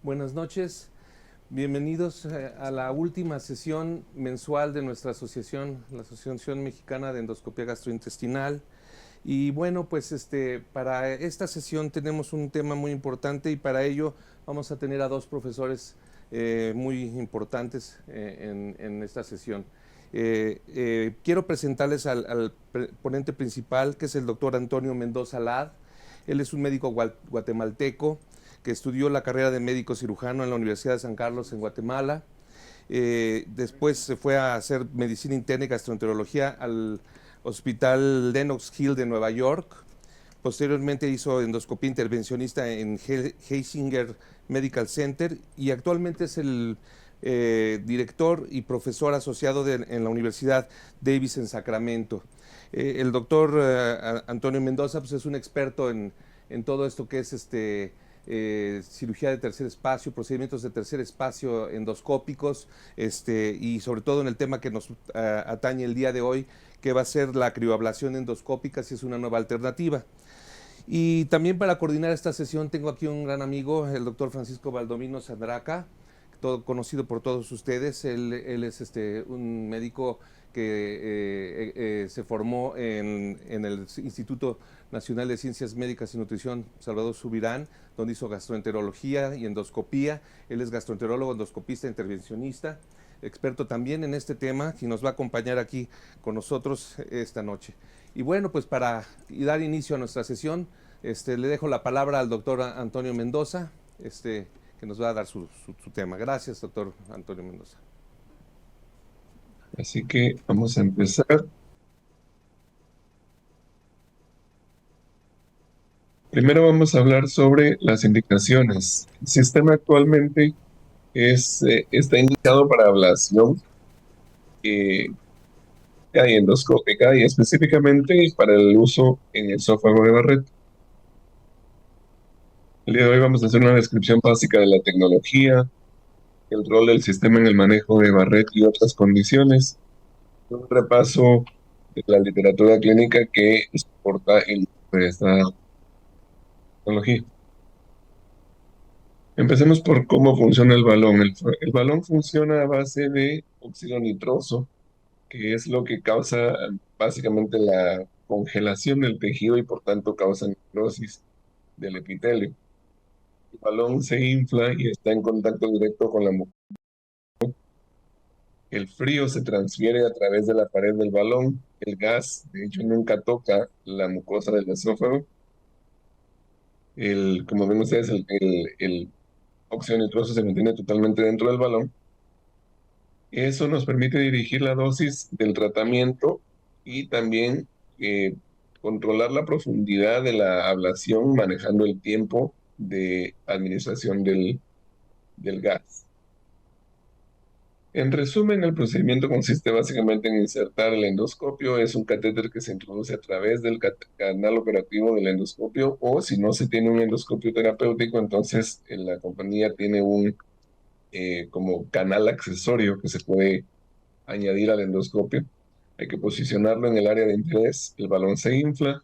Buenas noches, bienvenidos a la última sesión mensual de nuestra asociación, la Asociación Mexicana de Endoscopía Gastrointestinal. Y bueno, pues para esta sesión tenemos un tema muy importante y para ello vamos a tener a dos profesores muy importantes en esta sesión. Quiero presentarles al ponente principal, que es el doctor Antonio Mendoza Lad. Él es un médico guatemalteco que estudió la carrera de médico cirujano en la Universidad de San Carlos en Guatemala. Después se fue a hacer medicina interna y gastroenterología al Hospital Lenox Hill de Nueva York. Posteriormente hizo endoscopía intervencionista en Heisinger Medical Center y actualmente es el director y profesor asociado en la Universidad Davis en Sacramento. El doctor Antonio Mendoza pues, es un experto en todo esto que es cirugía de tercer espacio, procedimientos de tercer espacio endoscópicos, y sobre todo en el tema que nos atañe el día de hoy, que va a ser la crioablación endoscópica, si es una nueva alternativa. Y también para coordinar esta sesión tengo aquí un gran amigo, el doctor Francisco Valdomino Sandraca, conocido por todos ustedes. Él es un médico que se formó en el Instituto Nacional de Ciencias Médicas y Nutrición Salvador Subirán, donde hizo gastroenterología y endoscopía. Él es gastroenterólogo, endoscopista, intervencionista, experto también en este tema, y nos va a acompañar aquí con nosotros esta noche. Y bueno, pues para dar inicio a nuestra sesión, le dejo la palabra al doctor Antonio Mendoza, que nos va a dar su tema. Gracias, doctor Antonio Mendoza. Así que vamos a empezar. Primero vamos a hablar sobre las indicaciones. El sistema actualmente está indicado para ablación endoscópica y específicamente para el uso en el esófago de Barrett. El día de hoy vamos a hacer una descripción básica de la tecnología, el rol del sistema en el manejo de Barrett y otras condiciones, un repaso de la literatura clínica que soporta el uso de esta tecnología. Empecemos por cómo funciona el balón. El balón funciona a base de óxido nitroso, que es lo que causa básicamente la congelación del tejido y por tanto causa necrosis del epitelio. El balón se infla y está en contacto directo con la mucosa. El frío se transfiere a través de la pared del balón. El gas, de hecho, nunca toca la mucosa del esófago. Como ven ustedes, el óxido nitroso se mantiene totalmente dentro del balón. Eso nos permite dirigir la dosis del tratamiento y también controlar la profundidad de la ablación manejando el tiempo de administración del gas. En resumen, el procedimiento consiste básicamente en insertar el endoscopio. Es un catéter que se introduce a través del canal operativo del endoscopio, o si no se tiene un endoscopio terapéutico, entonces la compañía tiene un como canal accesorio que se puede añadir al endoscopio. Hay que posicionarlo en el área de interés, el balón se infla,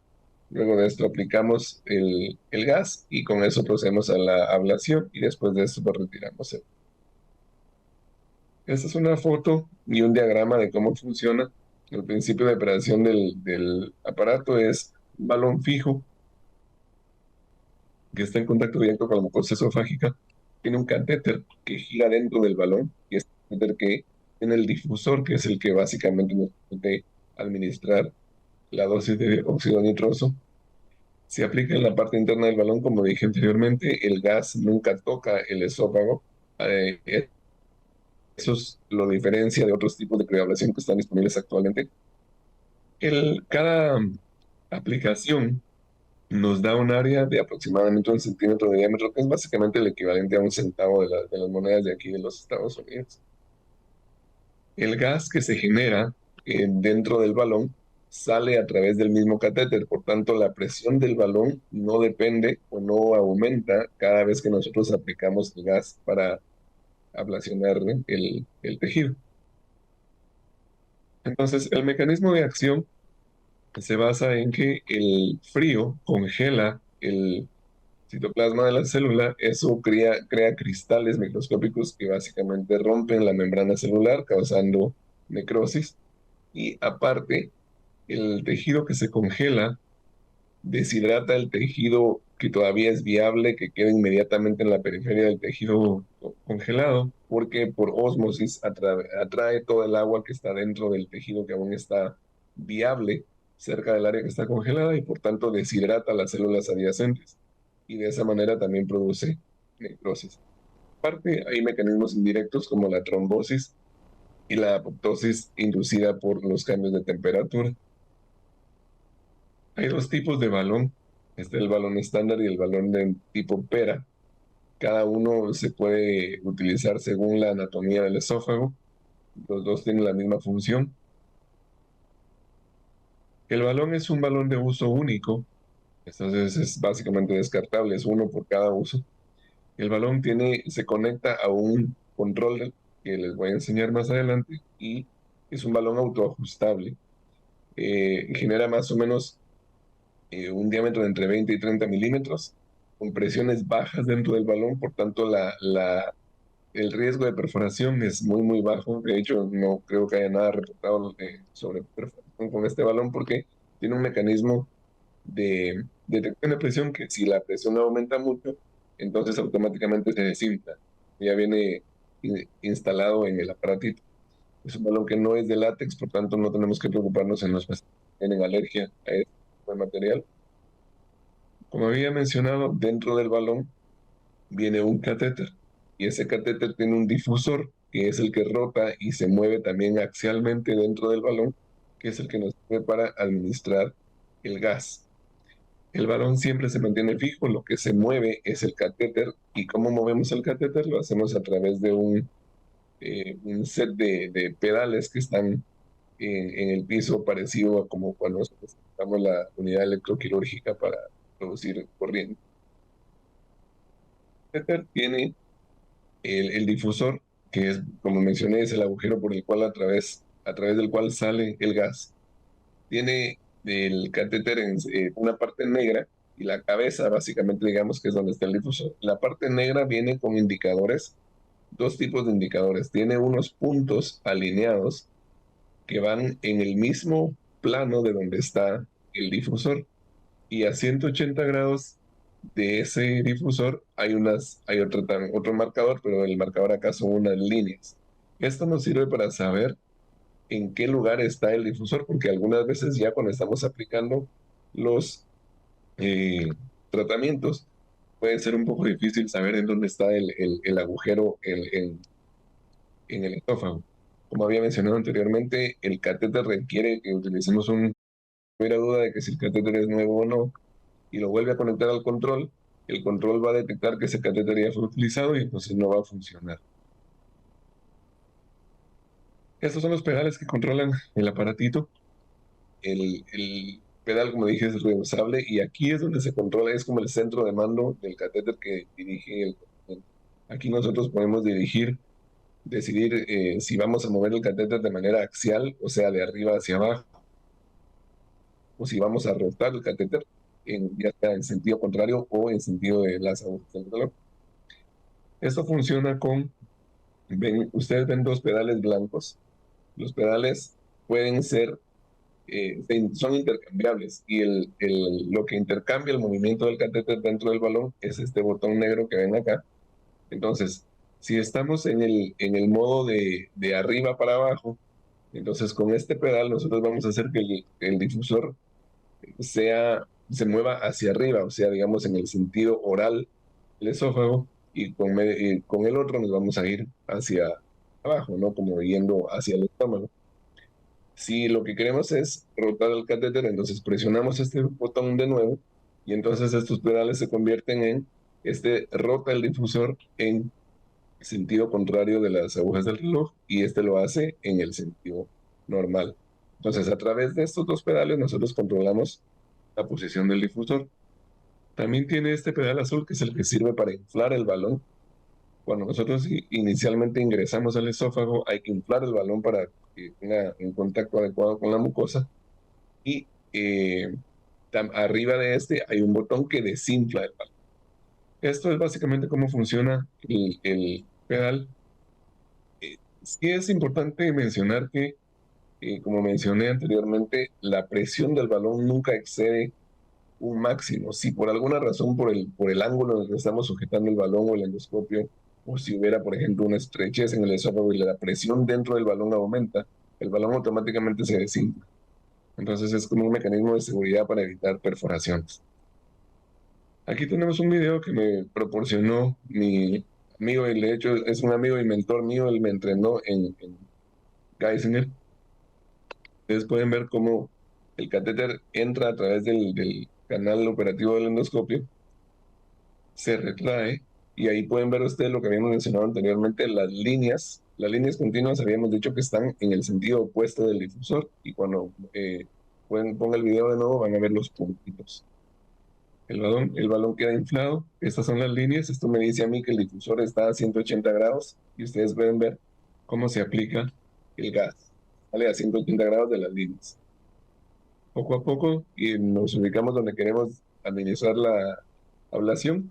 luego de esto aplicamos el gas y con eso procedemos a la ablación y después de esto lo retiramos. Esta es una foto y un diagrama de cómo funciona. El principio de operación del aparato es un balón fijo que está en contacto directo con la mucosa esofágica. Tiene un catéter que gira dentro del balón y este catéter que tiene el difusor, que es el que básicamente nos permite administrar la dosis de óxido nitroso. Se aplica en la parte interna del balón, como dije anteriormente, el gas nunca toca el esófago. Eso lo diferencia de otros tipos de crioablación que están disponibles actualmente. Cada aplicación nos da un área de aproximadamente 1 centímetro de diámetro, que es básicamente el equivalente a 1 centavo de las monedas de aquí de los Estados Unidos. El gas que se genera dentro del balón sale a través del mismo catéter, por tanto la presión del balón no depende o no aumenta cada vez que nosotros aplicamos el gas para ablacionar el tejido. Entonces, el mecanismo de acción se basa en que el frío congela el citoplasma de la célula. Eso crea cristales microscópicos que básicamente rompen la membrana celular, causando necrosis. Y aparte, el tejido que se congela deshidrata el tejido que todavía es viable, que queda inmediatamente en la periferia del tejido congelado, porque por ósmosis atrae todo el agua que está dentro del tejido que aún está viable cerca del área que está congelada, y por tanto deshidrata las células adyacentes, y de esa manera también produce necrosis. Aparte, hay mecanismos indirectos como la trombosis y la apoptosis inducida por los cambios de temperatura. Hay dos tipos de balón. Está el balón estándar y el balón de tipo pera. Cada uno se puede utilizar según la anatomía del esófago. Los dos tienen la misma función. El balón es un balón de uso único, entonces es básicamente descartable, es uno por cada uso. El balón se conecta a un control que les voy a enseñar más adelante, y es un balón autoajustable. Genera más o menos un diámetro de entre 20 y 30 milímetros, con presiones bajas dentro del balón, por tanto el riesgo de perforación es muy, muy bajo. De hecho, no creo que haya nada reportado sobre perforación con este balón, porque tiene un mecanismo de detección de presión que si la presión aumenta mucho, entonces automáticamente se desinfla. Ya viene instalado en el aparatito. Es un balón que no es de látex, por tanto no tenemos que preocuparnos en los pacientes que tienen alergia a este tipo de material. Como había mencionado, dentro del balón viene un catéter, y ese catéter tiene un difusor que es el que rota y se mueve también axialmente dentro del balón, que es el que nos sirve para administrar el gas. El balón siempre se mantiene fijo, lo que se mueve es el catéter. ¿Y cómo movemos el catéter? Lo hacemos a través de un set de pedales que están en el piso, parecido a como cuando nosotros usamos la unidad electroquirúrgica para producir corriente. El catéter tiene el difusor, que es, como mencioné, es el agujero por el cual a través del cual sale el gas. Tiene el catéter en una parte negra, y la cabeza, básicamente, digamos que es donde está el difusor. La parte negra viene con indicadores, dos tipos de indicadores. Tiene unos puntos alineados que van en el mismo plano de donde está el difusor, y a 180 grados de ese difusor hay otro marcador, pero el marcador acá son unas líneas. Esto nos sirve para saber en qué lugar está el difusor, porque algunas veces ya cuando estamos aplicando los eh, tratamientos, puede ser un poco difícil saber en dónde está el agujero en el esófago. Como había mencionado anteriormente, el catéter requiere que utilicemos no hubiera duda de que si el catéter es nuevo o no, y lo vuelve a conectar al control, el control va a detectar que ese catéter ya fue utilizado y entonces no va a funcionar. Estos son los pedales que controlan el aparatito. El pedal, como dije, es reusable, y aquí es donde se controla, es como el centro de mando del catéter que dirige el control. Aquí nosotros podemos decidir si vamos a mover el catéter de manera axial, o sea, de arriba hacia abajo, o si vamos a rotar el catéter, ya sea en sentido contrario o en sentido de las agujas del reloj. Esto funciona ustedes ven dos pedales blancos. Los pedales pueden ser son intercambiables, y lo que intercambia el movimiento del catéter dentro del balón es este botón negro que ven acá. Entonces, si estamos en el modo de arriba para abajo, entonces con este pedal nosotros vamos a hacer que el difusor se mueva hacia arriba, o sea, digamos en el sentido oral del esófago, y con el otro nos vamos a ir abajo, ¿no? Como yendo hacia el estómago. Si lo que queremos es rotar el catéter, entonces presionamos este botón de nuevo y entonces estos pedales se convierten en, rota el difusor en sentido contrario de las agujas del reloj y este lo hace en el sentido normal. Entonces, a través de estos dos pedales nosotros controlamos la posición del difusor. También tiene este pedal azul que es el que sirve para inflar el balón. Cuando nosotros inicialmente ingresamos al esófago, hay que inflar el balón para que tenga un contacto adecuado con la mucosa. Y arriba de este hay un botón que desinfla el balón. Esto es básicamente cómo funciona el pedal. Sí es importante mencionar que, como mencioné anteriormente, la presión del balón nunca excede un máximo. Si por alguna razón, por el ángulo en el que estamos sujetando el balón o el endoscopio, o si hubiera, por ejemplo, una estrechez en el esófago y la presión dentro del balón aumenta, el balón automáticamente se desinfla. Entonces es como un mecanismo de seguridad para evitar perforaciones. Aquí tenemos un video que me proporcionó mi amigo, y de hecho es un amigo y mentor mío, él me entrenó en Geisinger. Ustedes pueden ver cómo el catéter entra a través del canal operativo del endoscopio, se retrae y ahí pueden ver ustedes lo que habíamos mencionado anteriormente, las líneas continuas habíamos dicho que están en el sentido opuesto del difusor y cuando ponga el video de nuevo van a ver los puntitos. El balón queda inflado, estas son las líneas, esto me dice a mí que el difusor está a 180 grados y ustedes pueden ver cómo se aplica el gas, sale a 180 grados de las líneas. Poco a poco y nos ubicamos donde queremos administrar la ablación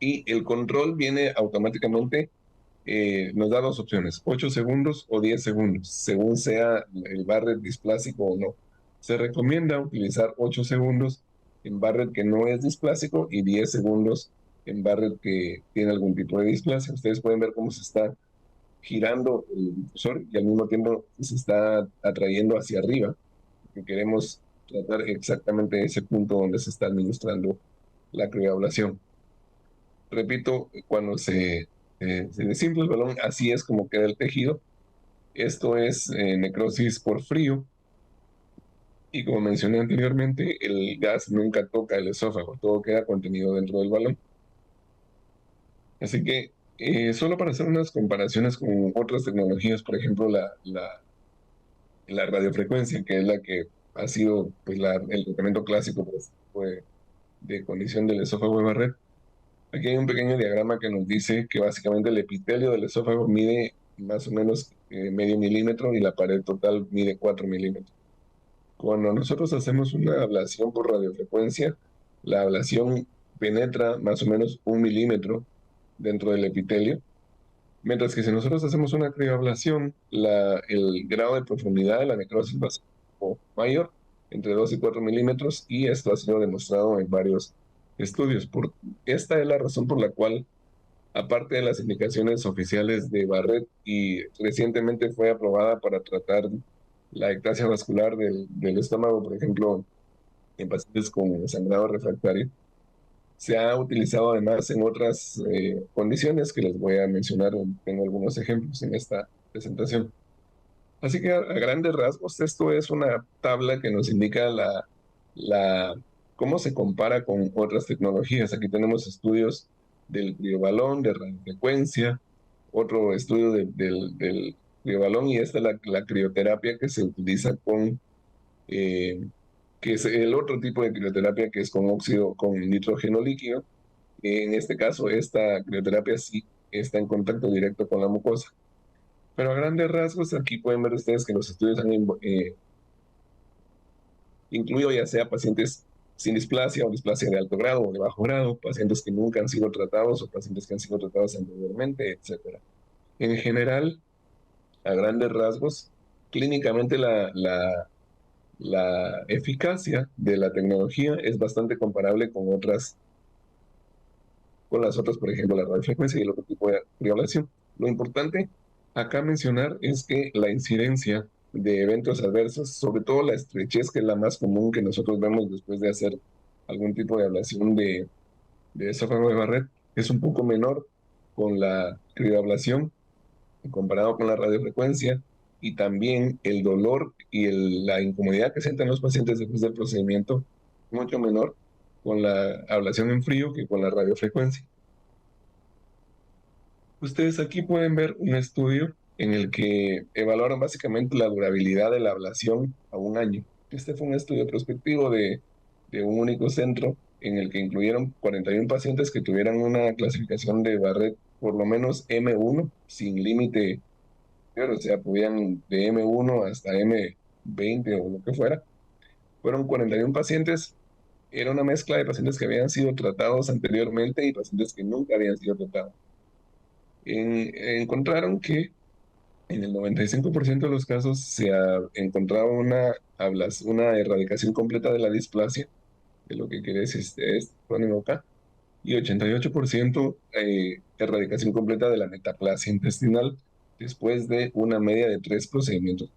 y el control viene automáticamente, nos da dos opciones, 8 segundos o 10 segundos, según sea el Barrett displásico o no. Se recomienda utilizar 8 segundos en Barrett que no es displásico y 10 segundos en Barrett que tiene algún tipo de displasia. Ustedes pueden ver cómo se está girando el difusor y al mismo tiempo se está atrayendo hacia arriba, que queremos tratar exactamente ese punto donde se está administrando la crioablación. Repito, cuando se desinfla el balón, así es como queda el tejido. Esto es necrosis por frío. Y como mencioné anteriormente, el gas nunca toca el esófago, todo queda contenido dentro del balón. Así que solo para hacer unas comparaciones con otras tecnologías, por ejemplo, la radiofrecuencia, que es la que ha sido pues, el tratamiento clásico pues, de condición del esófago de Barrett. Aquí hay un pequeño diagrama que nos dice que básicamente el epitelio del esófago mide más o menos medio milímetro y la pared total mide 4 milímetros. Cuando nosotros hacemos una ablación por radiofrecuencia, la ablación penetra más o menos 1 milímetro dentro del epitelio, mientras que si nosotros hacemos una crioablación, el grado de profundidad de la necrosis va a ser mayor, entre 2 y 4 milímetros, y esto ha sido demostrado en varios estudios. Esta es la razón por la cual, aparte de las indicaciones oficiales de Barrett, y recientemente fue aprobada para tratar la ectasia vascular del estómago, por ejemplo, en pacientes con sangrado refractario, se ha utilizado además en otras condiciones que les voy a mencionar, tengo algunos ejemplos en esta presentación. Así que a grandes rasgos, esto es una tabla que nos indica cómo se compara con otras tecnologías. Aquí tenemos estudios del criobalón, de radiofrecuencia, otro estudio del criobalón y esta es la crioterapia que se utiliza que es el otro tipo de crioterapia que es con nitrógeno líquido. En este caso, esta crioterapia sí está en contacto directo con la mucosa. Pero a grandes rasgos, aquí pueden ver ustedes que los estudios han incluido ya sea pacientes sin displasia o displasia de alto grado o de bajo grado, pacientes que nunca han sido tratados o pacientes que han sido tratados anteriormente, etc. En general, a grandes rasgos, clínicamente la eficacia de la tecnología es bastante comparable con las otras, por ejemplo, la radiofrecuencia y el otro tipo de crioablación. Lo importante acá mencionar es que la incidencia de eventos adversos, sobre todo la estrechez, que es la más común que nosotros vemos después de hacer algún tipo de ablación de esófago de Barrett, es un poco menor con la crioablación comparado con la radiofrecuencia, y también el dolor y la incomodidad que sienten los pacientes después del procedimiento mucho menor con la ablación en frío que con la radiofrecuencia. Ustedes aquí pueden ver un estudio en el que evaluaron básicamente la durabilidad de la ablación a un año. Este fue un estudio prospectivo de un único centro en el que incluyeron 41 pacientes que tuvieran una clasificación de Barrett por lo menos M1 sin límite, o sea, podían de M1 hasta M20 o lo que fuera. Fueron 41 pacientes. Era una mezcla de pacientes que habían sido tratados anteriormente y pacientes que nunca habían sido tratados. Encontraron que en el 95% de los casos se encontraba una erradicación completa de la displasia, de lo que quiere decir es acrónimo K, y 88% erradicación completa de la metaplasia intestinal después de una media de 3 procedimientos.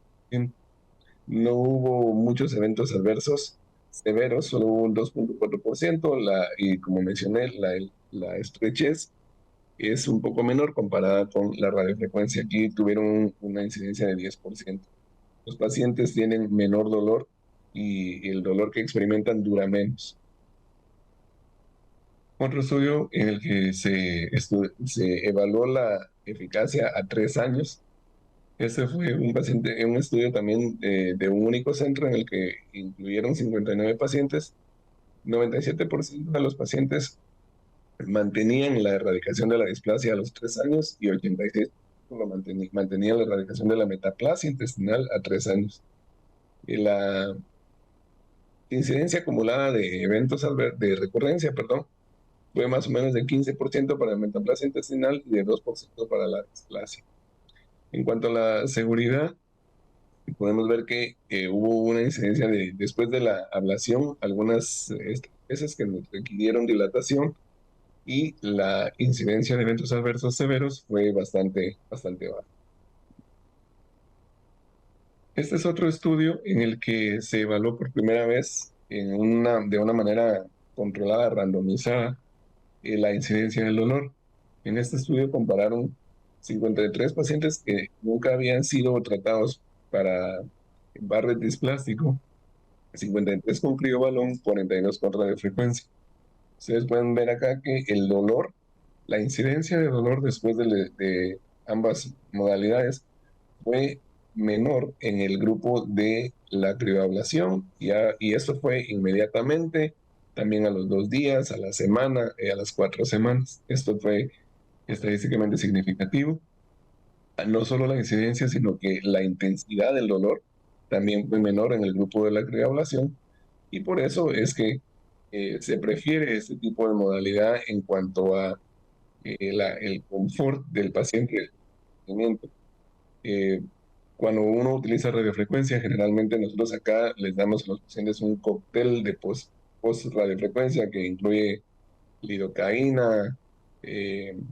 No hubo muchos eventos adversos severos, solo hubo un 2.4%, y como mencioné, la estrechez es un poco menor comparada con la radiofrecuencia. Aquí tuvieron una incidencia de 10%. Los pacientes tienen menor dolor y el dolor que experimentan dura menos. Otro estudio en el que se evaluó la eficacia a 3 años. Este fue un estudio también de un único centro en el que incluyeron 59 pacientes. 97% de los pacientes mantenían la erradicación de la displasia a los 3 años y 86% mantenían la erradicación de la metaplasia intestinal a 3 años. Y la incidencia acumulada de eventos de recurrencia, fue más o menos de 15% para la metaplasia intestinal y de 2% para la displasia. En cuanto a la seguridad, podemos ver que hubo una incidencia después de la ablación, algunas veces que requirieron dilatación, y la incidencia de eventos adversos severos fue bastante baja. Este es otro estudio en el que se evaluó por primera vez de una manera controlada, randomizada, la incidencia del dolor. En este estudio compararon 53 pacientes que nunca habían sido tratados para Barrett displástico, 53 con criobalón, 42 con radiofrecuencia. Ustedes pueden ver acá que el dolor, la incidencia de dolor después de ambas modalidades fue menor en el grupo de la crioablación, y esto fue inmediatamente, también a los 2 días, a la semana, a las 4 semanas. Esto fue estadísticamente significativo. No solo la incidencia, sino que la intensidad del dolor también fue menor en el grupo de la crioablación, y por eso es que se prefiere este tipo de modalidad en cuanto a el confort del paciente. Eh, Cuando uno utiliza radiofrecuencia, generalmente nosotros acá les damos a los pacientes un cóctel de post-radiofrecuencia que incluye lidocaína,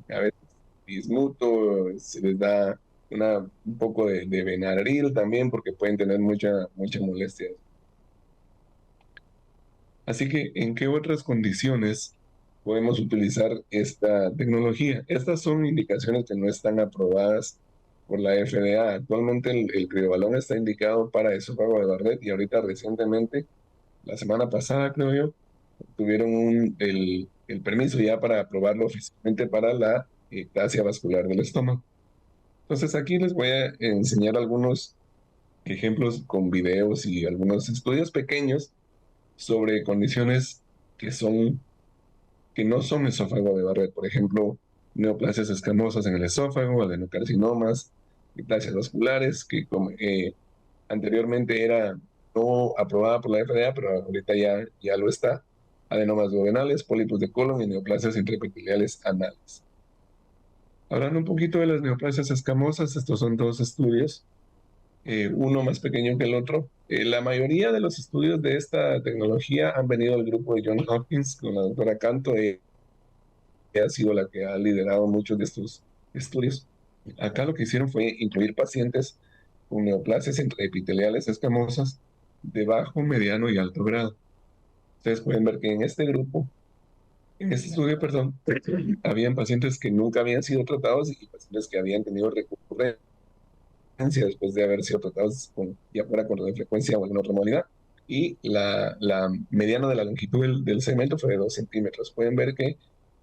a veces bismuto, se les da un poco de Benadryl también porque pueden tener mucha molestia. Así que, ¿en qué otras condiciones podemos utilizar esta tecnología? Estas son indicaciones que no están aprobadas por la FDA. Actualmente el criobalón está indicado para esófago de Barrett, y ahorita recientemente, la semana pasada creo yo, tuvieron el permiso ya para aprobarlo oficialmente para la ectasia vascular del estómago. Entonces aquí les voy a enseñar algunos ejemplos con videos y algunos estudios pequeños sobre condiciones que no son esófago de Barrett. Por ejemplo, neoplasias escamosas en el esófago, adenocarcinomas, neoplasias vasculares, que anteriormente era no aprobada por la FDA, pero ahorita ya lo está. Adenomas duodenales, pólipos de colon y neoplasias intraepiteliales anales. Hablando un poquito de las neoplasias escamosas, estos son 2 estudios, uno más pequeño que el otro. La mayoría de los estudios de esta tecnología han venido del grupo de Johns Hopkins con la doctora Canto, que ha sido la que ha liderado muchos de estos estudios. Acá lo que hicieron fue incluir pacientes con neoplasias intraepiteliales escamosas de bajo, mediano y alto grado. Ustedes pueden ver que en este estudio, habían pacientes que nunca habían sido tratados y pacientes que habían tenido recurrencia recurrencia después de haber sido tratados ya fuera con radiofrecuencia o alguna otra modalidad. Y la mediana de la longitud del segmento fue de 2 centímetros. Pueden ver que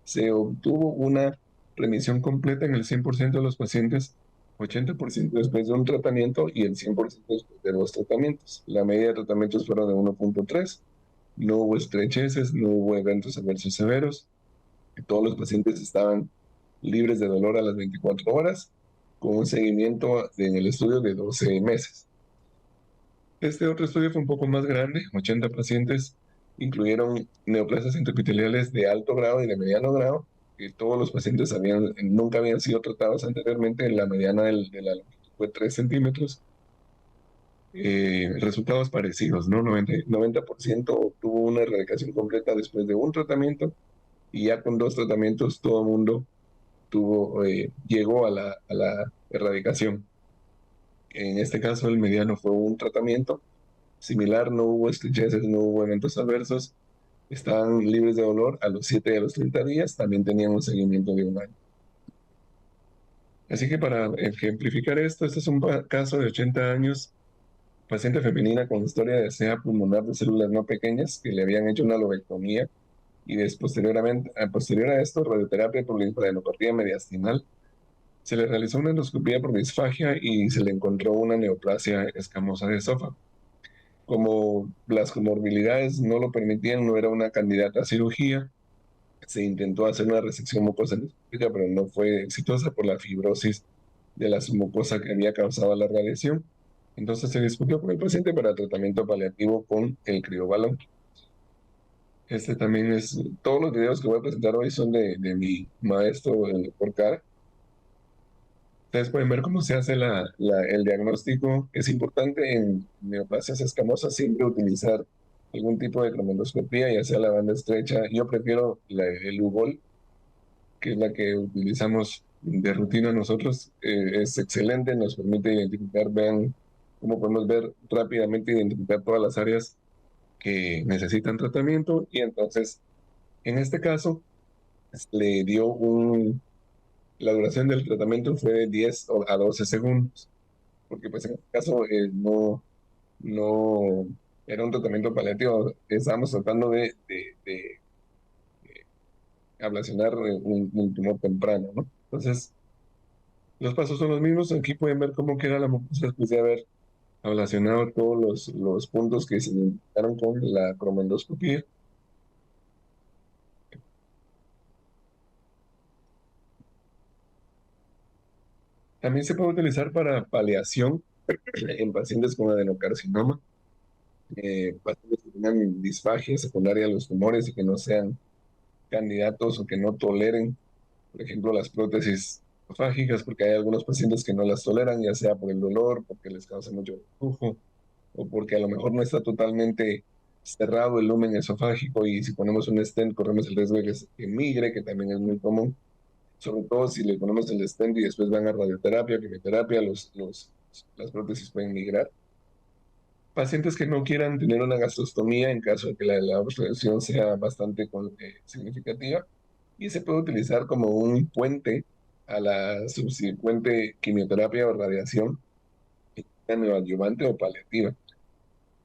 se obtuvo una remisión completa en el 100% de los pacientes, 80% después de un tratamiento y el 100% después de 2 tratamientos. La media de tratamientos fueron de 1.3, no hubo estrecheces, no hubo eventos adversos severos, todos los pacientes estaban libres de dolor a las 24 horas, con un seguimiento en el estudio de 12 meses. Este otro estudio fue un poco más grande, 80 pacientes, incluyeron neoplasias intraepiteliales de alto grado y de mediano grado, que todos los pacientes nunca habían sido tratados anteriormente. La mediana de la longitud fue 3 centímetros. Resultados parecidos, ¿no? 90% obtuvo una erradicación completa después de un tratamiento, y ya con 2 tratamientos todo el mundo llegó a la erradicación. En este caso, el mediano fue un tratamiento similar, no hubo estrecheces, no hubo eventos adversos, estaban libres de dolor a los 7 y a los 30 días, también tenían un seguimiento de 1 año. Así que para ejemplificar esto, este es un caso de 80 años, paciente femenina con historia de SEA pulmonar de células no pequeñas, que le habían hecho una lobectomía y posterior a esto, radioterapia por linfadenopatía mediastinal. Se le realizó una endoscopía por disfagia y se le encontró una neoplasia escamosa de esófago. Como las comorbilidades no lo permitían, no era una candidata a cirugía, se intentó hacer una resección mucosa endoscópica, pero no fue exitosa por la fibrosis de la submucosa que había causado la radiación. Entonces se discutió con el paciente para tratamiento paliativo con el criobalón. Este también todos los videos que voy a presentar hoy son de mi maestro, el doctor Cara. Ustedes pueden ver cómo se hace el diagnóstico. Es importante en neoplasias escamosas siempre utilizar algún tipo de cromendoscopía, ya sea la banda estrecha. Yo prefiero el UGOL, que es la que utilizamos de rutina nosotros. Es excelente, nos permite identificar, vean cómo podemos ver rápidamente, identificar todas las áreas que necesitan tratamiento. Y entonces, en este caso, le dio la duración del tratamiento fue de 10 a 12 segundos, porque pues en este caso no era un tratamiento paliativo, estábamos tratando de ablacionar un tumor temprano, ¿no? Entonces, los pasos son los mismos. Aquí pueden ver cómo queda la mucosa después de haber ablacionado todos los puntos que se identificaron con la cromendoscopía. También se puede utilizar para paliación en pacientes con adenocarcinoma, pacientes que tengan disfagia secundaria a los tumores y que no sean candidatos o que no toleren, por ejemplo, las prótesis esofágicas, porque hay algunos pacientes que no las toleran, ya sea por el dolor, porque les causa mucho reflujo, o porque a lo mejor no está totalmente cerrado el lumen esofágico, y si ponemos un stent corremos el riesgo de que migre, que también es muy común, sobre todo si le ponemos el stent y después van a radioterapia, quimioterapia, las prótesis pueden migrar. Pacientes que no quieran tener una gastrostomía en caso de que la obstrucción sea bastante significativa, y se puede utilizar como un puente a la subsecuente quimioterapia o radiación neoadyuvante o paliativa.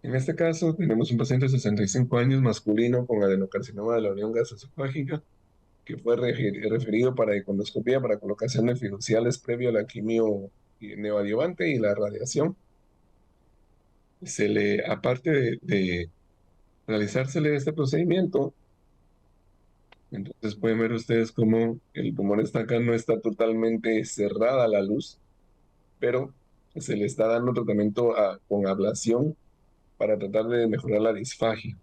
En este caso tenemos un paciente de 65 años masculino con adenocarcinoma de la unión gastroesofágica, que fue referido para econdoscopía para colocación de fiduciales previo a la quimio neoadyuvante y la radiación. Aparte de realizársele este procedimiento, entonces pueden ver ustedes cómo el tumor está acá, no está totalmente cerrada la luz, pero se le está dando tratamiento con ablación para tratar de mejorar la disfagia.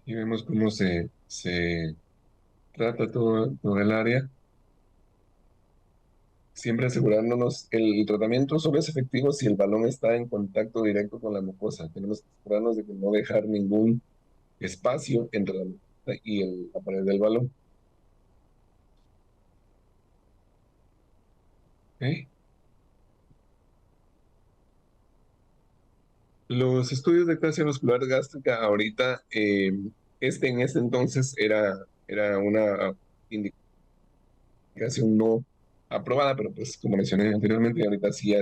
Y vemos cómo se trata todo el área, siempre asegurándonos. El tratamiento solo es efectivo si el balón está en contacto directo con la mucosa. Tenemos que asegurarnos de que no dejar ningún espacio entre la mucosa y la pared del balón. ¿Ok? Los estudios de ectasia muscular gástrica ahorita, en este entonces era una indicación medicación no aprobada, pero pues como mencioné anteriormente, ahorita sí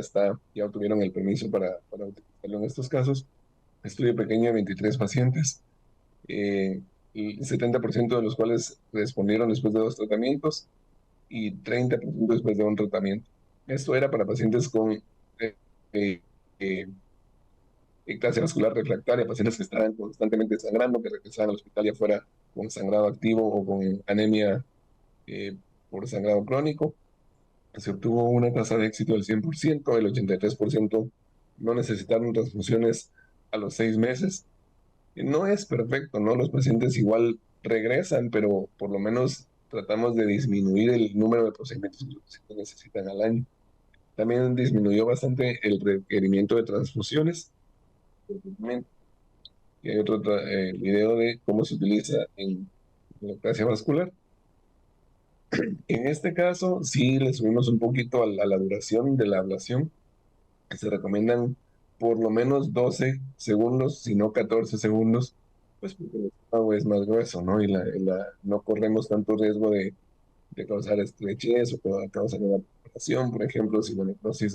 ya obtuvieron el permiso para utilizarlo en estos casos. Estudio pequeño de 23 pacientes, el 70% de los cuales respondieron después de 2 tratamientos y 30% después de un tratamiento. Esto era para pacientes con eh, eh, ectasia vascular refractaria, pacientes que estaban constantemente sangrando, que regresaban al hospital ya fuera con sangrado activo o con anemia eh, por sangrado crónico. Se obtuvo una tasa de éxito del 100%, el 83% no necesitaron transfusiones a los 6 meses. No es perfecto, ¿no? Los pacientes igual regresan, pero por lo menos tratamos de disminuir el número de procedimientos que los pacientes necesitan al año. También disminuyó bastante el requerimiento de transfusiones. Y hay otro video de cómo se utiliza en neoplasia vascular. En este caso, sí le subimos un poquito a la duración de la ablación, que se recomiendan por lo menos 12 segundos, si no 14 segundos, pues porque el estómago es más grueso, ¿no? No corremos tanto riesgo de causar estrechez o causar una perforación, por ejemplo, si la necrosis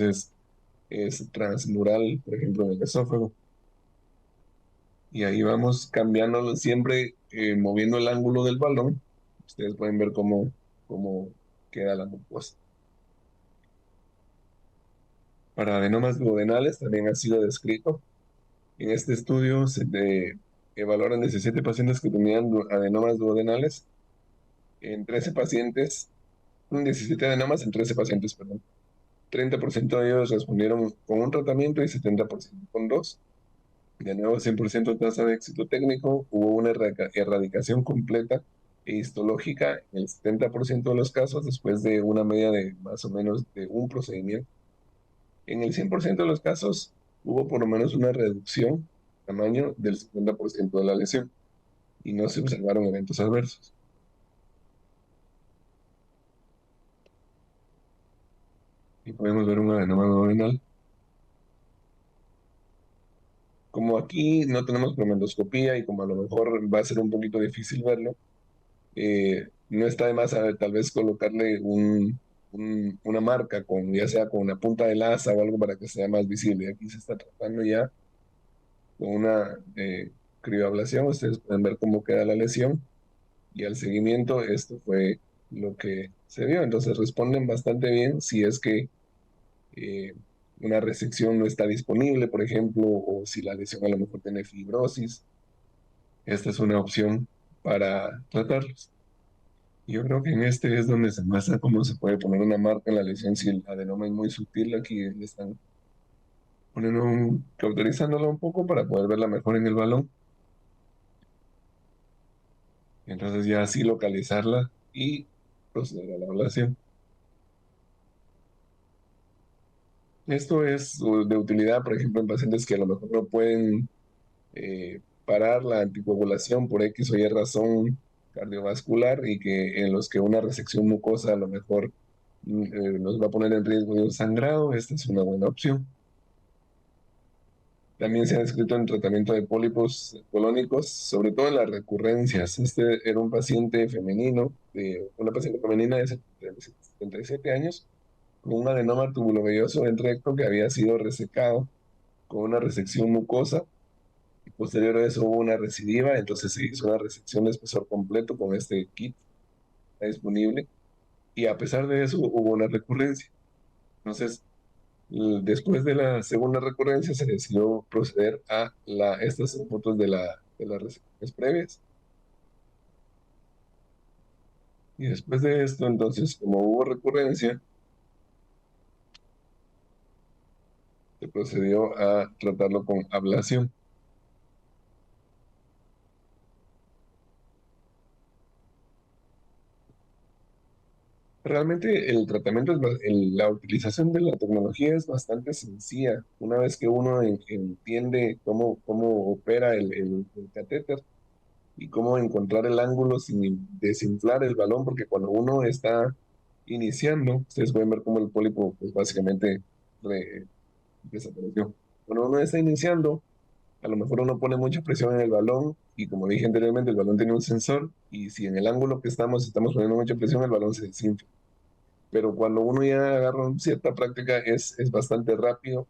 es transmural, por ejemplo, en el esófago. Y ahí vamos cambiándolo siempre, moviendo el ángulo del balón. Ustedes pueden ver cómo queda la mucosa. Para adenomas duodenales también ha sido descrito. En este estudio evaluaron 17 pacientes que tenían adenomas duodenales en 13 pacientes, 17 adenomas en 13 pacientes, perdón. 30% de ellos respondieron con un tratamiento y 70% con dos. De nuevo, 100% tasa de éxito técnico, hubo una erradicación completa e histológica en el 70% de los casos después de una media de más o menos de un procedimiento. En el 100% de los casos hubo por lo menos una reducción de tamaño del 50% de la lesión y no se observaron eventos adversos. Y podemos ver un adenoma duodenal. Como aquí no tenemos promendoscopía y como a lo mejor va a ser un poquito difícil verlo, no está de más tal vez colocarle una marca, ya sea con una punta de lanza o algo para que sea más visible. Aquí se está tratando ya con una crioablación. Ustedes pueden ver cómo queda la lesión y al seguimiento esto fue lo que se vio. Entonces responden bastante bien si es que eh, una resección no está disponible, por ejemplo, o si la lesión a lo mejor tiene fibrosis. Esta es una opción para tratarlos. Yo creo que en este es donde se muestra cómo se puede poner una marca en la lesión si el adenoma es muy sutil. Aquí le están cauterizándolo un poco para poder verla mejor en el balón. Y entonces ya así localizarla y proceder a la ablación. Esto es de utilidad, por ejemplo, en pacientes que a lo mejor no pueden parar la anticoagulación por X o Y razón cardiovascular y que en los que una resección mucosa a lo mejor nos va a poner en riesgo de un sangrado. Esta es una buena opción. También se ha descrito en tratamiento de pólipos colónicos, sobre todo en las recurrencias. Este era un paciente femenino, una paciente femenina de 77 años, con un adenoma tubulovelloso del recto que había sido resecado con una resección mucosa. Y posterior a eso hubo una recidiva, entonces se hizo una resección de espesor completo con este kit disponible. Y a pesar de eso hubo una recurrencia. Entonces, después de la segunda recurrencia se decidió proceder a estas fotos de las resecciones previas. Y después de esto, entonces, como hubo recurrencia, se procedió a tratarlo con ablación. Realmente el tratamiento, la utilización de la tecnología es bastante sencilla. Una vez que uno entiende cómo opera el catéter y cómo encontrar el ángulo sin desinflar el balón, porque cuando uno está iniciando, ustedes pueden ver cómo el pólipo pues básicamente desapareció. Cuando uno está iniciando, a lo mejor uno pone mucha presión en el balón y como dije anteriormente, el balón tiene un sensor y si en el ángulo que estamos poniendo mucha presión, el balón se desinfla. pero cuando uno ya agarra cierta práctica es bastante rápido,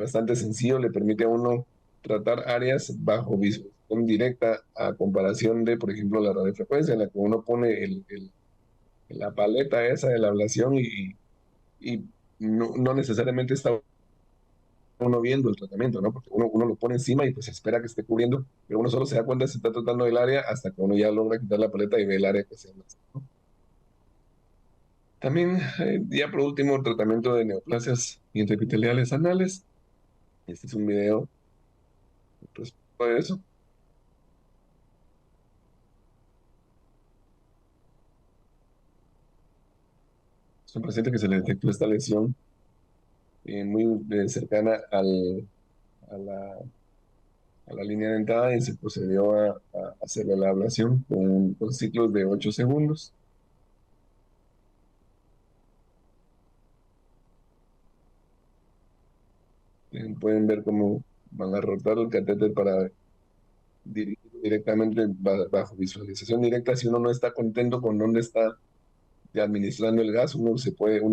bastante sencillo, le permite a uno tratar áreas bajo visualización directa a comparación de, por ejemplo, la radiofrecuencia, en la que uno pone la paleta esa de la ablación y no necesariamente está uno viendo el tratamiento, ¿no? Porque uno lo pone encima y pues espera que esté cubriendo, pero uno solo se da cuenta si se está tratando del área hasta que uno ya logra quitar la paleta y ve el área que se ablasta, ¿no? También, ya por último, el tratamiento de neoplasias intraepiteliales anales. Este es un video respecto a eso. Es un paciente que se le detectó esta lesión muy cercana a la, a la línea dentada y se procedió a hacerle la ablación con ciclos de 8 segundos. Pueden ver cómo van a rotar el catéter para dirigir directamente bajo visualización directa. Si uno no está contento con dónde está administrando el gas, uno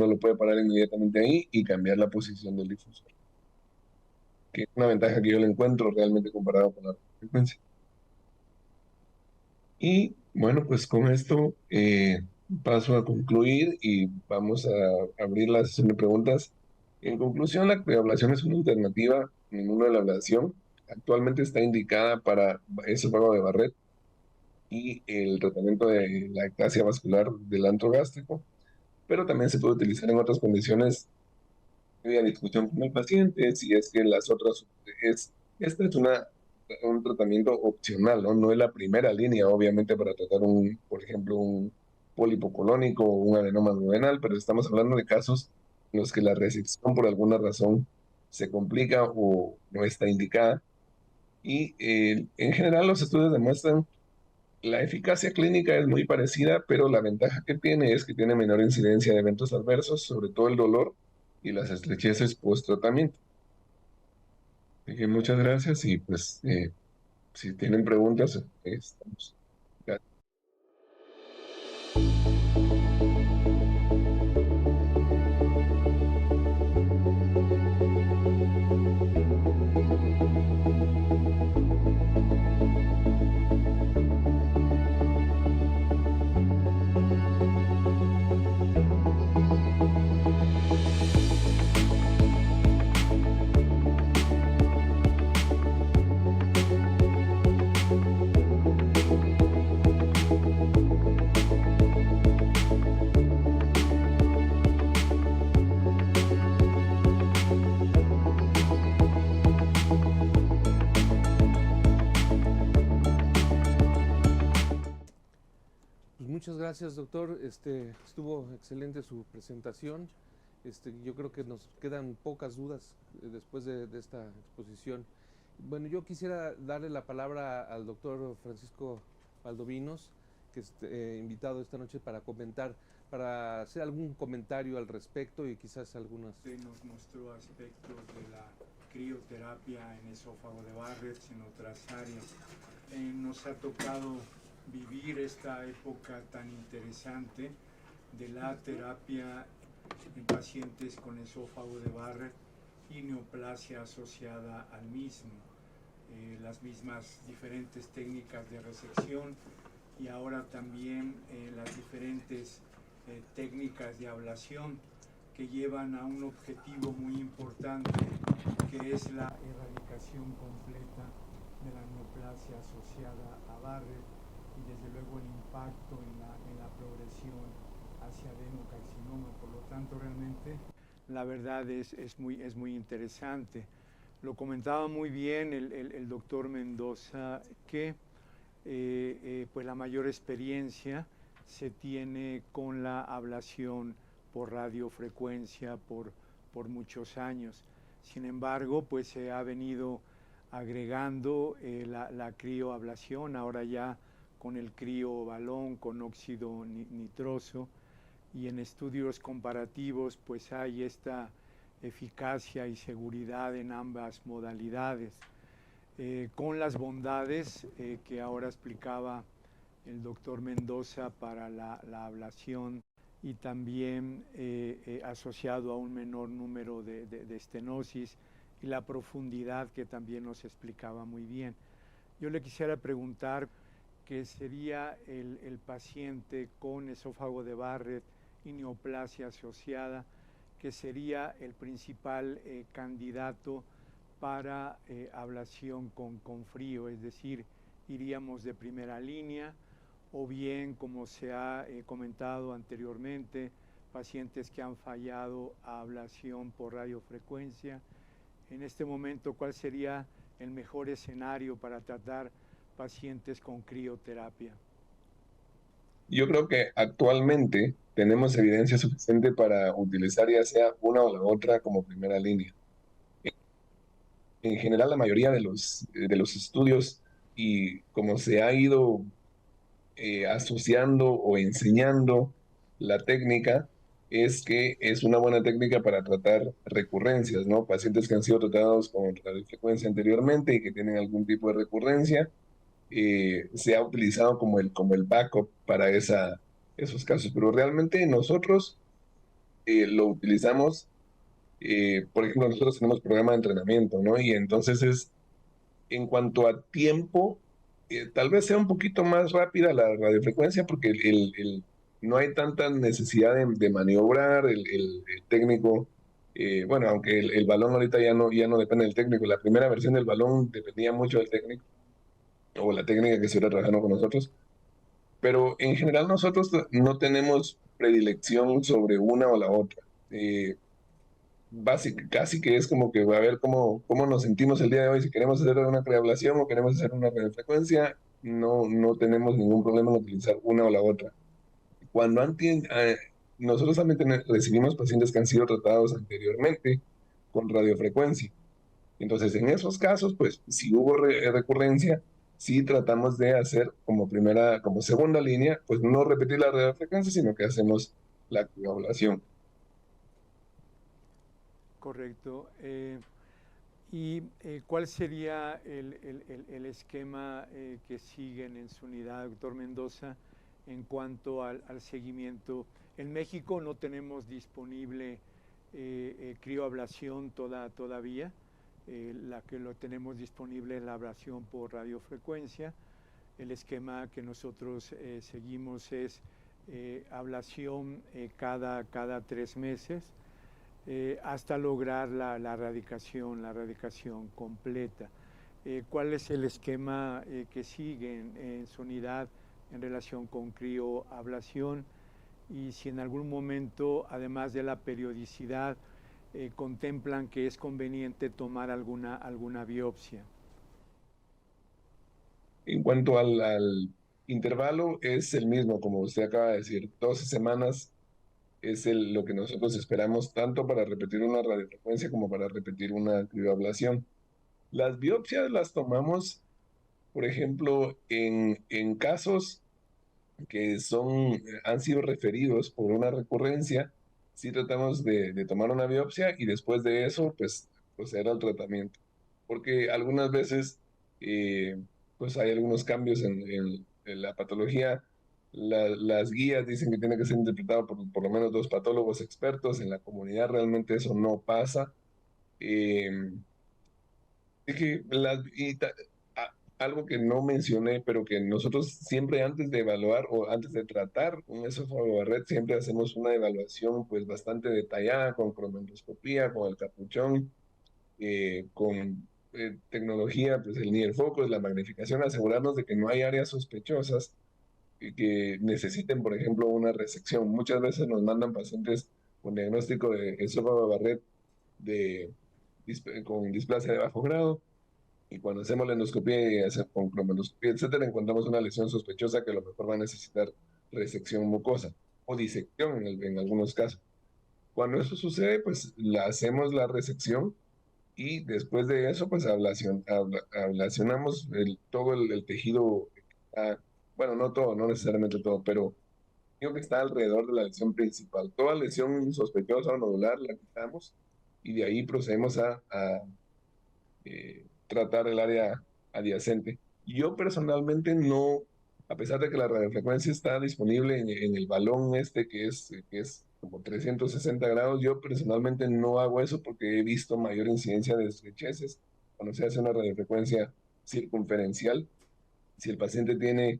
lo puede parar inmediatamente ahí y cambiar la posición del difusor, que es una ventaja que yo le encuentro realmente comparado con la frecuencia. Y bueno, pues con esto paso a concluir y vamos a abrir la sesión de preguntas. En conclusión, la crioablación es una alternativa en uno de la ablación. Actualmente está indicada para esófago de Barrett y el tratamiento de la ectasia vascular del antro gástrico, pero también se puede utilizar en otras condiciones previa discusión con el paciente, si es que las otras, esta es un tratamiento opcional, ¿no? No es la primera línea, obviamente, para tratar por ejemplo, un pólipo colónico o un adenoma duodenal, pero estamos hablando de casos en los que la resección por alguna razón se complica o no está indicada. Y en general los estudios demuestran la eficacia clínica es muy parecida, pero la ventaja que tiene es que tiene menor incidencia de eventos adversos, sobre todo el dolor y las estrecheces post-tratamiento. Así que muchas gracias y pues si tienen preguntas, estamos. Pues muchas gracias, doctor. Estuvo excelente su presentación. Yo creo que nos quedan pocas dudas después de esta exposición. Bueno, yo quisiera darle la palabra al doctor Francisco Valdovinos, que es invitado esta noche para comentar, para hacer algún comentario al respecto y quizás algunas. Nos mostró aspectos de la crioterapia en esófago de Barrett, en otras áreas. Nos ha tocado vivir esta época tan interesante de la terapia en pacientes con esófago de Barrett y neoplasia asociada al mismo. Las mismas diferentes técnicas de resección y ahora también las diferentes técnicas de ablación que llevan a un objetivo muy importante, que es la erradicación completa de la neoplasia asociada a Barrett y desde luego el impacto en la progresión hacia adenocarcinoma. Por lo tanto, realmente la verdad es muy interesante. Lo comentaba muy bien el doctor Mendoza que pues la mayor experiencia se tiene con la ablación por radiofrecuencia por muchos años. Sin embargo, pues se ha venido agregando la crioablación, ahora ya con el criobalón, con óxido nitroso, y en estudios comparativos pues hay esta eficacia y seguridad en ambas modalidades, con las bondades que ahora explicaba el doctor Mendoza para la ablación y también asociado a un menor número de estenosis y la profundidad que también nos explicaba muy bien. Yo le quisiera preguntar qué sería el paciente con esófago de Barrett y neoplasia asociada, que sería el principal candidato para ablación con frío, es decir, iríamos de primera línea, o bien, como se ha comentado anteriormente, pacientes que han fallado a ablación por radiofrecuencia. En este momento, ¿cuál sería el mejor escenario para tratar pacientes con crioterapia? Yo creo que actualmente tenemos evidencia suficiente para utilizar ya sea una o la otra como primera línea. En general, la mayoría de los estudios y como se ha ido asociando o enseñando la técnica, es que es una buena técnica para tratar recurrencias, ¿no? Pacientes que han sido tratados con radiofrecuencia anteriormente y que tienen algún tipo de recurrencia, se ha utilizado como el backup para esos casos. Pero realmente nosotros lo utilizamos, por ejemplo, nosotros tenemos programa de entrenamiento, ¿no? Y entonces en cuanto a tiempo, tal vez sea un poquito más rápida la radiofrecuencia porque no hay tanta necesidad de maniobrar, el técnico, bueno, aunque el balón ahorita ya no depende del técnico, la primera versión del balón dependía mucho del técnico o la técnica que estuviera trabajando con nosotros, pero en general nosotros no tenemos predilección sobre una o la otra. Casi que es como que va a ver cómo nos sentimos el día de hoy, si queremos hacer una preablación o queremos hacer una radiofrecuencia, no tenemos ningún problema en utilizar una o la otra. Cuando nosotros también recibimos pacientes que han sido tratados anteriormente con radiofrecuencia. Entonces, en esos casos, pues, si hubo recurrencia, sí tratamos de hacer como segunda línea, pues no repetir la radiofrecuencia, sino que hacemos la coagulación. Correcto. ¿Y cuál sería el esquema que siguen en su unidad, doctor Mendoza, en cuanto al seguimiento? En México no tenemos disponible crioablación todavía. La que lo tenemos disponible es la ablación por radiofrecuencia. El esquema que nosotros seguimos es ablación cada 3 meses. Hasta lograr la erradicación completa. ¿Cuál es el esquema que sigue en su unidad en relación con crioablación? Y si en algún momento, además de la periodicidad, contemplan que es conveniente tomar alguna biopsia. En cuanto al intervalo, es el mismo, como usted acaba de decir, 12 semanas es lo que nosotros esperamos tanto para repetir una radiofrecuencia como para repetir una crioablación. Las biopsias las tomamos, por ejemplo, en casos que han sido referidos por una recurrencia, sí tratamos de tomar una biopsia y después de eso, pues, proceder al tratamiento. Porque algunas veces, eh, pues hay algunos cambios en la patología. Las guías dicen que tiene que ser interpretado por lo menos 2 patólogos expertos. En la comunidad realmente eso no pasa. Eh, es que algo que no mencioné, pero que nosotros siempre antes de evaluar o antes de tratar un esófago de Barrett, siempre hacemos una evaluación pues bastante detallada con cromatoscopía, con el capuchón, con tecnología, pues el Near Focus, la magnificación, asegurarnos de que no hay áreas sospechosas que necesiten, por ejemplo, una resección. Muchas veces nos mandan pacientes con diagnóstico de esófago de Barrett con displasia de bajo grado y cuando hacemos la endoscopía y con cromatoscopía, etcétera, encontramos una lesión sospechosa que a lo mejor va a necesitar resección mucosa o disección en algunos casos. Cuando eso sucede, pues hacemos la resección y después de eso, pues ablacionamos todo el tejido. ah, bueno, no todo, no necesariamente todo, pero digo que está alrededor de la lesión principal. Toda lesión sospechosa o nodular la quitamos y de ahí procedemos a tratar el área adyacente. Yo personalmente A pesar de que la radiofrecuencia está disponible en el balón este que es como 360 grados, yo personalmente no hago eso porque he visto mayor incidencia de estrecheces cuando se hace una radiofrecuencia circunferencial. Si el paciente tiene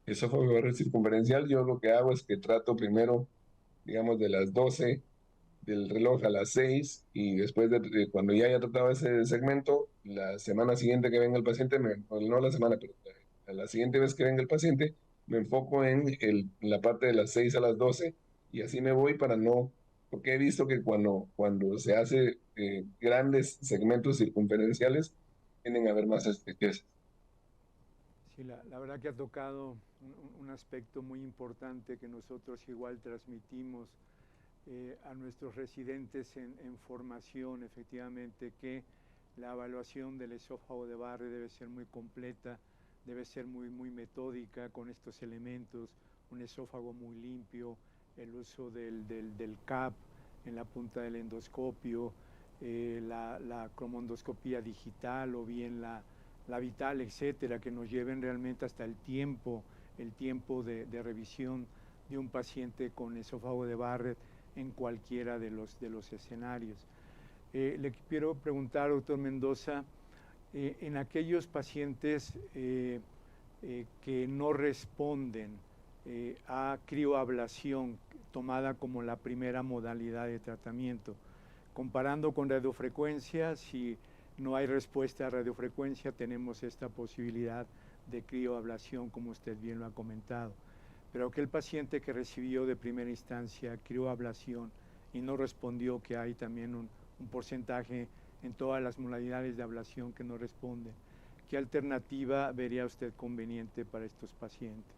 esófago de barrera circunferencial, yo lo que hago es que trato primero, digamos, de las 12 del reloj a las 6 y después de cuando ya haya tratado ese segmento, la semana siguiente que venga el paciente, no la semana, pero la siguiente vez que venga el paciente, me enfoco en la parte de las 6 a las 12 y así me voy para no, porque he visto que cuando se hace grandes segmentos circunferenciales, tienden a haber más estrecheces. Sí, la verdad que ha tocado un aspecto muy importante que nosotros igual transmitimos a nuestros residentes en formación, efectivamente, que la evaluación del esófago de Barrett debe ser muy completa, debe ser muy metódica con estos elementos, un esófago muy limpio, el uso del CAP en la punta del endoscopio, la cromondoscopía digital o bien la vital, etcétera, que nos lleven realmente hasta el tiempo de revisión de un paciente con esófago de Barrett en cualquiera de los escenarios. Le quiero preguntar, doctor Mendoza, en aquellos pacientes que no responden a crioablación tomada como la primera modalidad de tratamiento, comparando con radiofrecuencia, si no hay respuesta a radiofrecuencia, tenemos esta posibilidad de crioablación, como usted bien lo ha comentado. Pero aquel paciente que recibió de primera instancia crioablación y no respondió, que hay también un porcentaje en todas las modalidades de ablación que no responden, ¿qué alternativa vería usted conveniente para estos pacientes?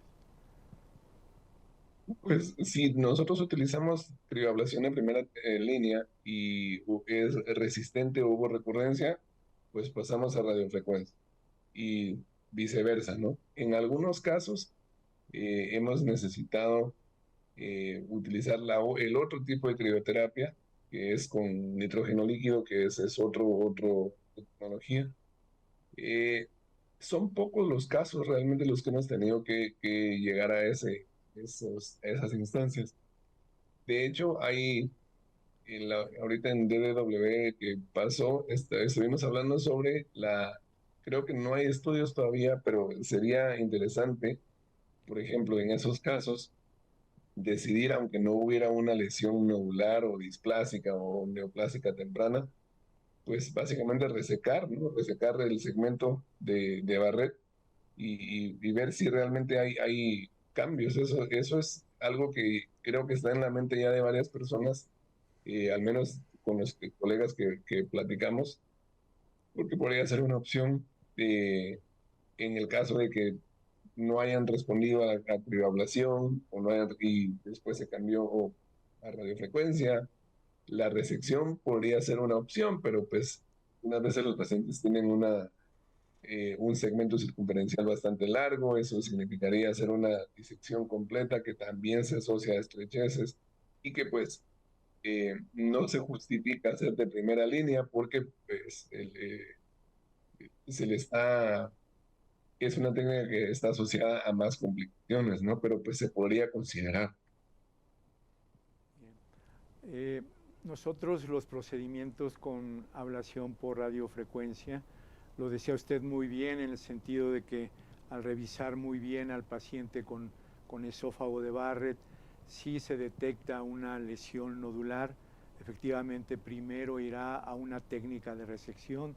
Pues si nosotros utilizamos crioablación en primera línea y es resistente o hubo recurrencia, pues pasamos a radiofrecuencia y viceversa, ¿no? En algunos casos hemos necesitado utilizar el otro tipo de crioterapia, que es con nitrógeno líquido, que es otro tecnología. Eh, Son pocos los casos realmente los que hemos tenido que llegar a esas instancias. De hecho, ahorita en DDW que pasó, estuvimos hablando sobre creo que no hay estudios todavía, pero sería interesante, por ejemplo, en esos casos, decidir, aunque no hubiera una lesión nodular o displásica o neoplásica temprana, pues básicamente resecar, ¿no? Resecar el segmento de Barrett y ver si realmente hay cambios. Eso es algo que creo que está en la mente ya de varias personas, al menos con los colegas que platicamos, porque podría ser una opción en el caso de que no hayan respondido a crioablación o no y después se cambió a radiofrecuencia. La resección podría ser una opción, pero pues unas veces los pacientes tienen un segmento circunferencial bastante largo, eso significaría hacer una disección completa que también se asocia a estrecheces y que pues no se justifica hacer de primera línea porque pues se le está, es una técnica que está asociada a más complicaciones, ¿no? Pero pues se podría considerar. Bien. Nosotros los procedimientos con ablación por radiofrecuencia, lo decía usted muy bien en el sentido de que al revisar muy bien al paciente con esófago de Barrett, si se detecta una lesión nodular, efectivamente primero irá a una técnica de resección,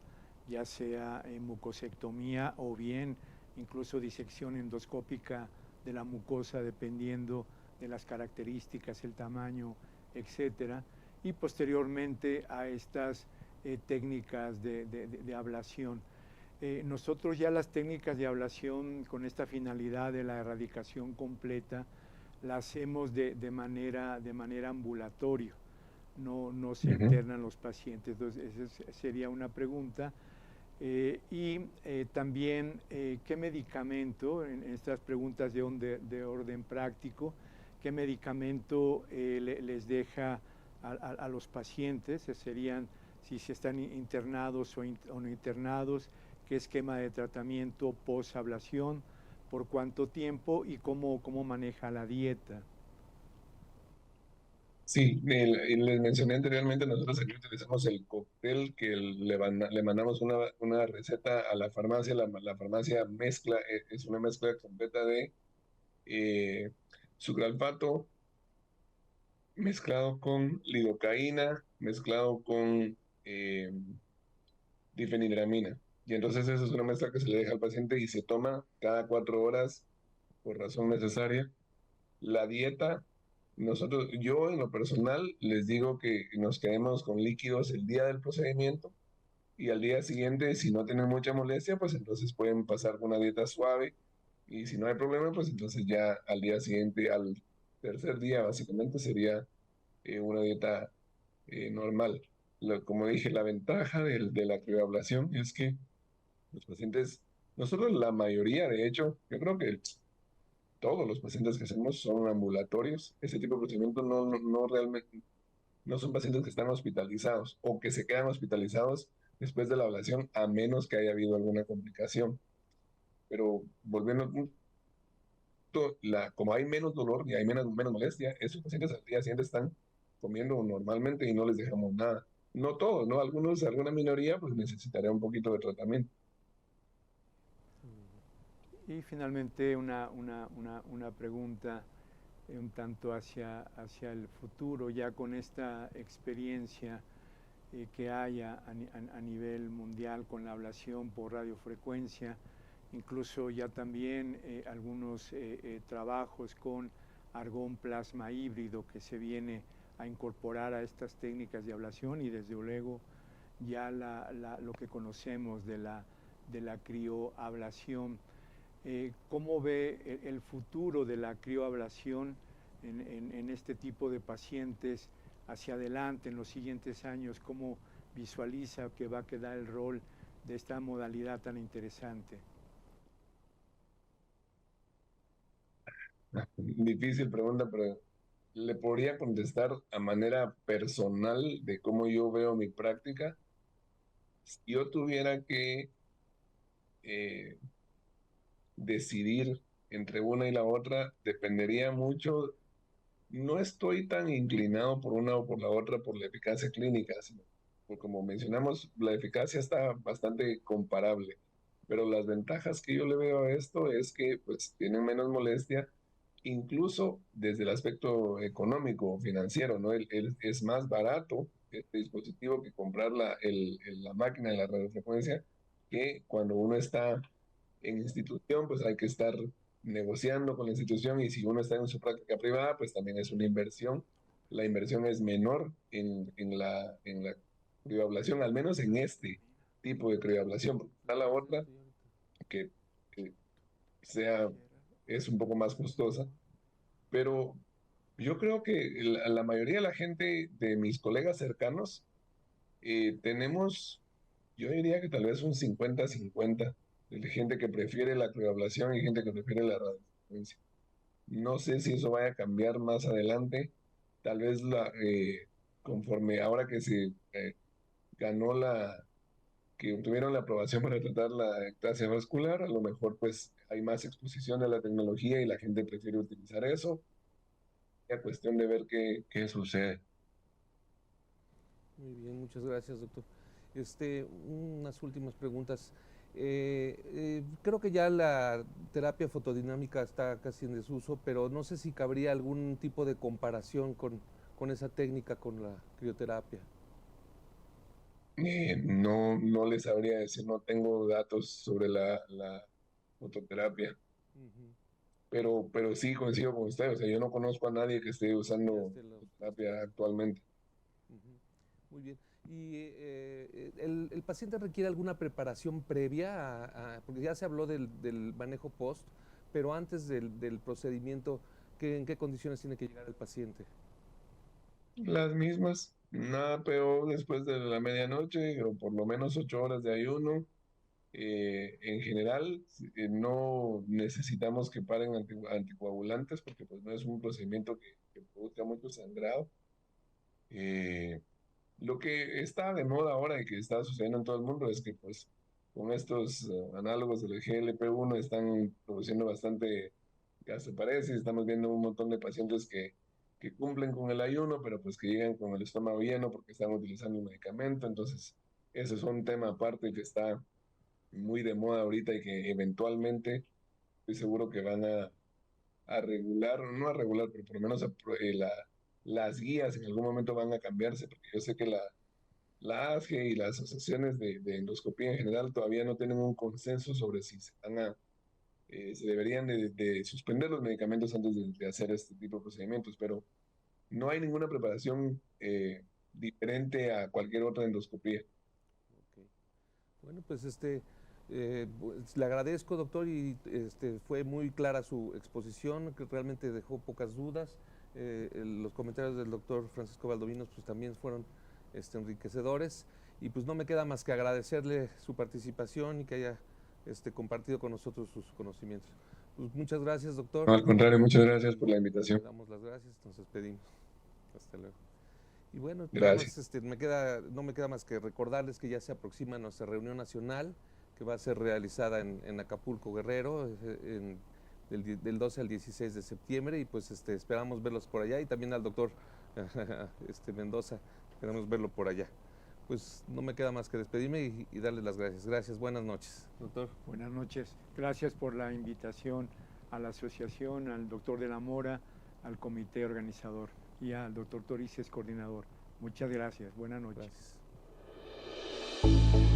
ya sea mucosectomía o bien incluso disección endoscópica de la mucosa, dependiendo de las características, el tamaño, etcétera, y posteriormente a estas técnicas de ablación. Nosotros ya las técnicas de ablación con esta finalidad de la erradicación completa las hacemos de manera ambulatorio, no se Ujú. internan los pacientes. Entonces, esa sería una pregunta. También, ¿qué medicamento, en estas preguntas de orden práctico, qué medicamento les deja a los pacientes? Serían si se están internados o no internados, qué esquema de tratamiento post-ablación, por cuánto tiempo y cómo maneja la dieta. Sí, y les mencioné anteriormente, nosotros aquí utilizamos el cóctel que le mandamos una receta a la farmacia, la farmacia mezcla, es una mezcla completa de eh, sucralfato mezclado con lidocaína, mezclado con eh, difenhidramina. Y entonces eso es una mezcla que se le deja al paciente y se toma cada 4 horas por razón necesaria. La dieta, yo en lo personal les digo que nos quedemos con líquidos el día del procedimiento y al día siguiente, si no tienen mucha molestia, pues entonces pueden pasar con una dieta suave y si no hay problema, pues entonces ya al día siguiente, al tercer día básicamente sería una dieta normal. Como dije, la ventaja de la crioablación es que los pacientes, nosotros la mayoría, de hecho, yo creo que todos los pacientes que hacemos son ambulatorios. Ese tipo de procedimientos no realmente, no son pacientes que están hospitalizados o que se quedan hospitalizados después de la ablación, a menos que haya habido alguna complicación. Pero volviendo al punto, como hay menos dolor y hay menos molestia, esos pacientes al día siguiente están comiendo normalmente y no les dejamos nada. No todos, ¿no? Alguna minoría, pues necesitaría un poquito de tratamiento. Y finalmente una pregunta un tanto hacia el futuro, ya con esta experiencia que haya a nivel mundial con la ablación por radiofrecuencia, incluso ya también algunos trabajos con argón plasma híbrido que se viene a incorporar a estas técnicas de ablación y desde luego ya lo que conocemos de la crioablación. ¿Cómo ve el futuro de la crioablación en este tipo de pacientes hacia adelante en los siguientes años? ¿Cómo visualiza que va a quedar el rol de esta modalidad tan interesante? Difícil pregunta, pero le podría contestar a manera personal de cómo yo veo mi práctica. Si yo tuviera que eh, decidir entre una y la otra, dependería mucho. No estoy tan inclinado por una o por la otra por la eficacia clínica, sino porque como mencionamos, la eficacia está bastante comparable, pero las ventajas que yo le veo a esto es que pues tienen menos molestia, incluso desde el aspecto económico o financiero, ¿no? Es más barato este dispositivo que comprar la máquina de la radiofrecuencia, que cuando uno está en institución, pues hay que estar negociando con la institución y si uno está en su práctica privada, pues también es una inversión. La inversión es menor en la crioablación, al menos en este tipo de crioablación, porque está la otra que, que sea, es un poco más costosa, pero yo creo que la mayoría de la gente, de mis colegas cercanos, tenemos, yo diría que tal vez un 50-50 de gente que prefiere la crioablación y gente que prefiere la radiofrecuencia. No sé si eso vaya a cambiar más adelante. Tal vez conforme ahora que se ganó que obtuvieron la aprobación para tratar la ectasia vascular, a lo mejor pues hay más exposición a la tecnología y la gente prefiere utilizar eso. Es cuestión de ver qué sucede. Muy bien, muchas gracias, doctor. Unas últimas preguntas. Creo que ya la terapia fotodinámica está casi en desuso, pero no sé si cabría algún tipo de comparación con esa técnica, con la crioterapia. No les sabría decir, no tengo datos sobre la fototerapia, Ujú. pero sí coincido con usted, o sea, yo no conozco a nadie que esté Ya usando esté lo fototerapia actualmente. Ujú. Muy bien. ¿Y el paciente requiere alguna preparación previa? Porque ya se habló del manejo post, pero antes del procedimiento, ¿en qué condiciones tiene que llegar el paciente? Las mismas, nada peor después de la medianoche, o por lo menos 8 horas de ayuno. En general, no necesitamos que paren anticoagulantes porque pues no es un procedimiento que produzca mucho sangrado. Eh, lo que está de moda ahora y que está sucediendo en todo el mundo es que pues con estos análogos del GLP-1 están produciendo bastante gastroparesis. Estamos viendo un montón de pacientes que cumplen con el ayuno, pero pues que llegan con el estómago lleno porque están utilizando un medicamento. Entonces, eso es un tema aparte que está muy de moda ahorita y que eventualmente estoy seguro que van a regular, o no a regular, pero por lo menos las guías en algún momento van a cambiarse, porque yo sé que la ASGE y las asociaciones de endoscopía en general todavía no tienen un consenso sobre si se deberían de suspender los medicamentos antes de hacer este tipo de procedimientos, pero no hay ninguna preparación diferente a cualquier otra endoscopía. Ok. Bueno, pues pues, le agradezco, doctor, y fue muy clara su exposición, que realmente dejó pocas dudas. Los comentarios del doctor Francisco Valdovinos pues también fueron enriquecedores, y pues no me queda más que agradecerle su participación y que haya compartido con nosotros sus conocimientos. Pues muchas gracias, doctor. No, al contrario, muchas gracias por Y la le invitación. damos las gracias, nos despedimos. Hasta luego. Y bueno, nada más Gracias. no me queda más que recordarles que ya se aproxima nuestra reunión nacional, que va a ser realizada en Acapulco, Guerrero, del 12 al 16 de septiembre, y pues esperamos verlos por allá, y también al doctor Mendoza, esperamos verlo por allá. Pues no me queda más que despedirme y darles las gracias. Gracias, buenas noches, doctor. Buenas noches. Gracias por la invitación a la asociación, al doctor de la Mora, al comité organizador y al doctor Torices, coordinador. Muchas gracias. Buenas noches. Gracias.